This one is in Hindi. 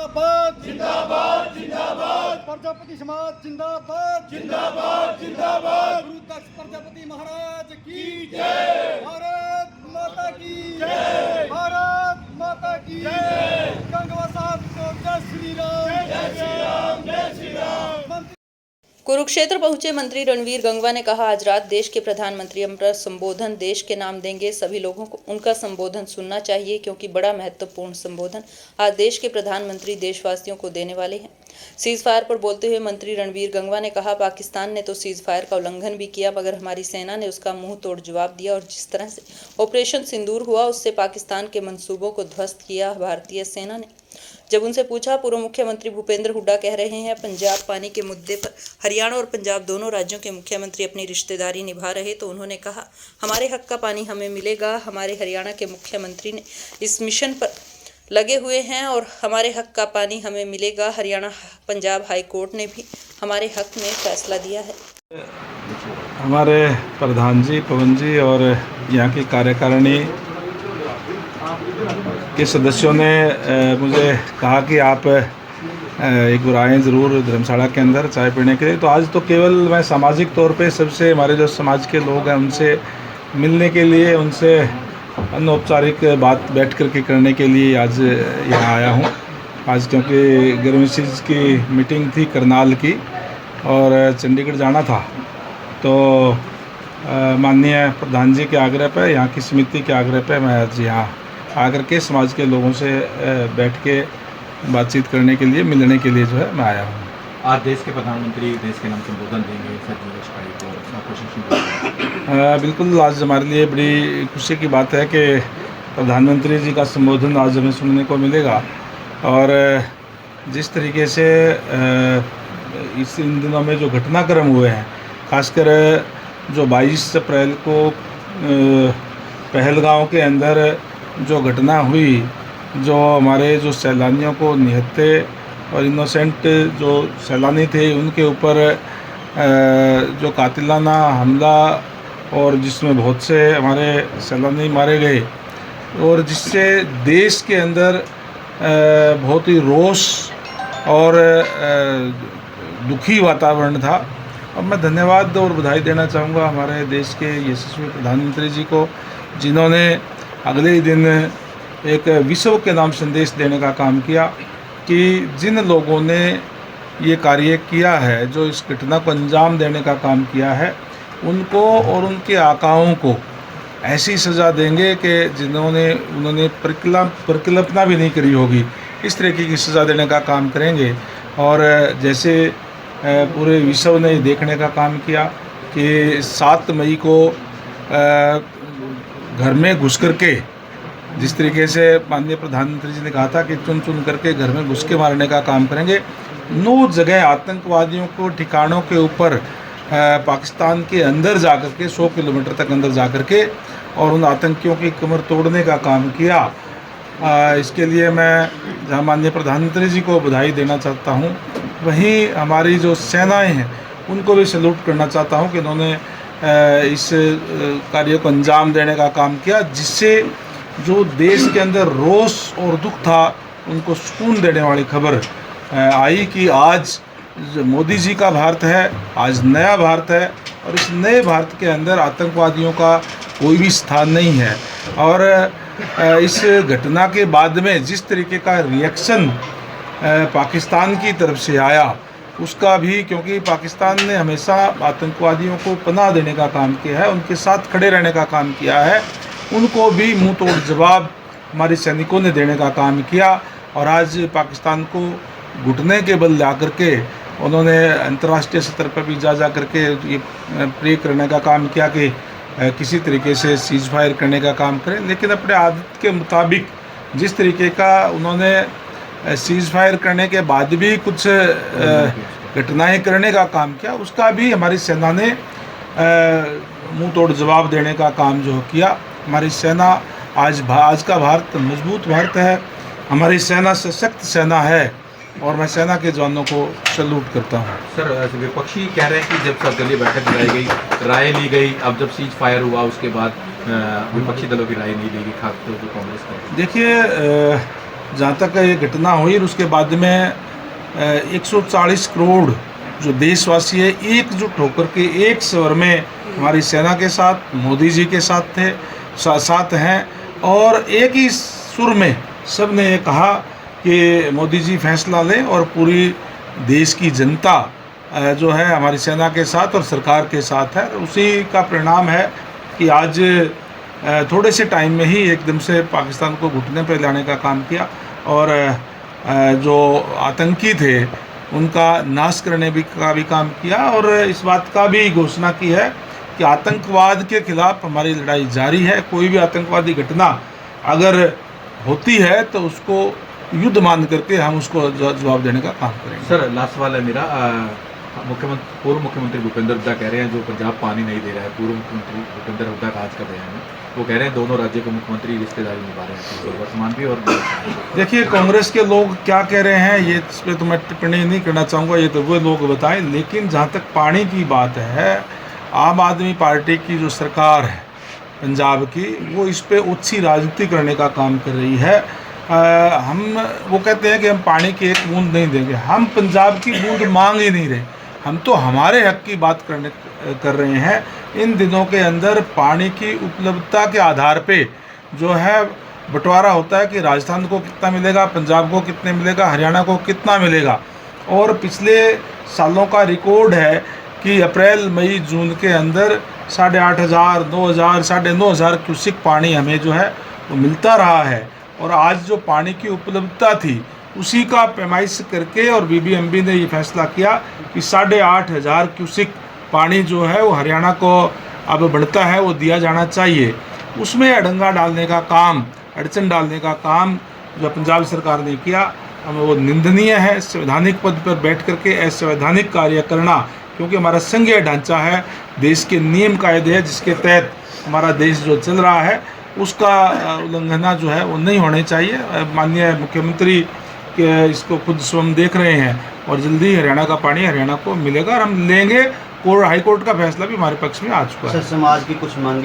जिंदाबाद जिंदाबाद जिंदाबाद प्रजापति समाज जिंदाबाद जिंदाबाद जिंदाबाद गुरु दक्ष प्रजापति महाराज की जय। भारत माता की जय। भारत माता की जय। गंगवा साहब को जय श्री राम जय श्री राम जय श्री राम। कुरुक्षेत्र पहुंचे मंत्री रणवीर गंगवा ने कहा, आज रात देश के प्रधानमंत्री अपना संबोधन देश के नाम देंगे। सभी लोगों को उनका संबोधन सुनना चाहिए क्योंकि बड़ा महत्वपूर्ण संबोधन आज देश के प्रधानमंत्री देशवासियों को देने वाले हैं। सीज फायर पर बोलते हुए मंत्री रणवीर गंगवा ने कहा, पाकिस्तान ने तो सीज फायर का उल्लंघन भी किया मगर हमारी सेना ने उसका मुंह तोड़ जवाब दिया और जिस तरह से ऑपरेशन सिंदूर हुआ उससे पाकिस्तान के मंसूबों को ध्वस्त किया भारतीय सेना ने। जब उनसे पूछा, पूर्व मुख्यमंत्री भूपेंद्र हुड्डा कह रहे हैं पंजाब पानी के मुद्दे पर हरियाणा और पंजाब दोनों राज्यों के मुख्यमंत्री अपनी रिश्तेदारी निभा रहे, तो उन्होंने कहा हमारे हक का पानी हमें मिलेगा। हमारे हरियाणा के मुख्यमंत्री ने इस मिशन पर लगे हुए हैं और हमारे हक का पानी हमें मिलेगा। हरियाणा पंजाब हाई कोर्ट ने भी हमारे हक में फैसला दिया है। हमारे प्रधान जी पवन जी और यहाँ की कार्यकारिणी के सदस्यों ने मुझे कहा कि आप एक बार आएँ ज़रूर धर्मशाला के अंदर चाय पीने के लिए। तो आज तो केवल मैं सामाजिक तौर पे सबसे हमारे जो समाज के लोग हैं उनसे मिलने के लिए, उनसे अनौपचारिक बात बैठ कर के करने के लिए आज यहाँ आया हूँ। आज क्योंकि गर्मसीज की मीटिंग थी करनाल की और चंडीगढ़ जाना था, तो माननीय प्रधान जी के आग्रह पर, यहाँ की समिति के आग्रह पर मैं आज यहाँ आकर के समाज के लोगों से बैठ के बातचीत करने के लिए, मिलने के लिए जो है मैं आया हूँ। आज देश के प्रधानमंत्री देश के नाम संबोधन देंगे को बिल्कुल, आज हमारे लिए बड़ी खुशी की बात है कि प्रधानमंत्री जी का संबोधन आज हमें सुनने को मिलेगा। और जिस तरीके से इन दिनों में जो घटनाक्रम हुए हैं, खासकर जो 22 अप्रैल को पहलगांव के अंदर जो घटना हुई, जो हमारे जो सैलानियों को निहत्थे और इनोसेंट जो सैलानी थे उनके ऊपर जो कातिलाना हमला और जिसमें बहुत से हमारे सैलानी मारे गए और जिससे देश के अंदर बहुत ही रोष और दुखी वातावरण था। अब मैं धन्यवाद और बधाई देना चाहूँगा हमारे देश के यशस्वी प्रधानमंत्री जी को, जिन्होंने अगले ही दिन एक विश्व के नाम संदेश देने का काम किया कि जिन लोगों ने ये कार्य किया है, जो इस घटना को अंजाम देने का काम किया है, उनको और उनके आकाओं को ऐसी सज़ा देंगे कि उन्होंने परिकल्पना भी नहीं करी होगी, इस तरीके की सज़ा देने का काम करेंगे। और जैसे पूरे विश्व ने देखने का काम किया कि 7 मई को घर में घुस करके, जिस तरीके से माननीय प्रधानमंत्री जी ने कहा था कि चुन चुन करके घर में घुस के मारने का काम करेंगे, 9 जगह आतंकवादियों को ठिकानों के ऊपर पाकिस्तान के अंदर जा कर के 100 किलोमीटर तक अंदर जा कर के और उन आतंकियों की कमर तोड़ने का काम किया। इसके लिए मैं जहाँ माननीय प्रधानमंत्री जी को बधाई देना चाहता हूँ, वहीं हमारी जो सेनाएं हैं उनको भी सैल्यूट करना चाहता हूँ कि उन्होंने इस कार्य को अंजाम देने का काम किया, जिससे जो देश के अंदर रोष और दुख था उनको सुकून देने वाली खबर आई कि आज मोदी जी का भारत है, आज नया भारत है और इस नए भारत के अंदर आतंकवादियों का कोई भी स्थान नहीं है। और इस घटना के बाद में जिस तरीके का रिएक्शन पाकिस्तान की तरफ से आया, उसका भी, क्योंकि पाकिस्तान ने हमेशा आतंकवादियों को पनाह देने का काम किया है, उनके साथ खड़े रहने का काम किया है, उनको भी मुंह तोड़ जवाब हमारे सैनिकों ने देने का काम किया। और आज पाकिस्तान को घुटने के बल ला करके उन्होंने अंतर्राष्ट्रीय स्तर पर भी जा करके ये प्रे करने का काम किया कि किसी तरीके से सीज फायर करने का काम करें। लेकिन अपने आदत के मुताबिक जिस तरीके का उन्होंने सीज फायर करने के बाद भी कुछ घटनाएं करने का काम किया, उसका भी हमारी सेना ने मुंह तोड़ जवाब देने का काम जो किया। हमारी सेना आज का भारत मजबूत भारत है, हमारी सेना सशक्त सेना है और मैं सेना के जवानों को सैल्यूट करता हूँ। सर, विपक्षी कह रहे हैं कि जब सर्वदलीय बैठक बुलाई गई, राय ली गई, अब जब सीज फायर हुआ उसके बाद विपक्षी दलों की राय नहीं ली गई, खासतौर पर कांग्रेस का। देखिए, जहाँ तक ये घटना हुई उसके बाद में 140 करोड़ जो देशवासी है एकजुट होकर के एक स्वर में हमारी सेना के साथ मोदी जी के साथ थे साथ हैं और एक ही सुर में सब ने ये कहा कि मोदी जी फैसला लें और पूरी देश की जनता जो है हमारी सेना के साथ और सरकार के साथ है। उसी का परिणाम है कि आज थोड़े से टाइम में ही एकदम से पाकिस्तान को घुटने पर लाने का काम किया और जो आतंकी थे उनका नाश करने का भी काम किया और इस बात का भी घोषणा की है कि आतंकवाद के खिलाफ हमारी लड़ाई जारी है। कोई भी आतंकवादी घटना अगर होती है तो उसको युद्ध मान करके हम उसको जवाब देने का काम करेंगे। सर लास्ट वाला है मेरा, पूर्व मुख्यमंत्री भूपेंद्र हुड्डा कह रहे हैं जो पंजाब पानी नहीं दे रहा है, पूर्व मुख्यमंत्री भूपेंद्र हुड्डा का आज का बयान है, वो कह रहे हैं दोनों राज्यों के मुख्यमंत्री रिश्तेदारी निभा रहे हैं, वर्तमान भी और देखिए कांग्रेस के लोग क्या कह रहे हैं ये इस पर तो मैं टिप्पणी नहीं करना चाहूँगा, ये तो वो लोग बताएं। लेकिन जहाँ तक पानी की बात है, आम आदमी पार्टी की जो सरकार है पंजाब की, वो इस पे ओछी राजनीति करने का काम कर रही है। वो कहते हैं कि हम पानी की एक बूंद नहीं देंगे, हम पंजाब की बूंद मांग ही नहीं रहे, हम तो हमारे हक की बात कर रहे हैं। इन दिनों के अंदर पानी की उपलब्धता के आधार पे जो है बंटवारा होता है कि राजस्थान को कितना मिलेगा, पंजाब को कितने मिलेगा, हरियाणा को कितना मिलेगा। और पिछले सालों का रिकॉर्ड है कि अप्रैल मई जून के अंदर 8,500, 9,000, 9,500 क्यूसिक पानी हमें जो है वो मिलता रहा है। और आज जो पानी की उपलब्धता थी उसी का पैमाइश करके और बीबीएमबी ने ये फैसला किया कि 8,500 क्यूसिक पानी जो है वो हरियाणा को अब बढ़ता है वो दिया जाना चाहिए। उसमें अड़ंगा डालने का काम, अड़चन डालने का काम जो पंजाब सरकार ने किया हमें वो निंदनीय है। संवैधानिक पद पर बैठ करके असंवैधानिक कार्य करना, क्योंकि हमारा संघीय ढांचा है, देश के नियम कायदे हैं जिसके तहत हमारा देश जो चल रहा है उसका उल्लंघना जो है वो नहीं होने चाहिए। माननीय मुख्यमंत्री के इसको खुद स्वयं देख रहे हैं और जल्दी हरियाणा का पानी हरियाणा को मिलेगा और हम लेंगे। हाई कोर्ट का फैसला भी हमारे पक्ष में आ चुका है। समाज की कुछ मांगे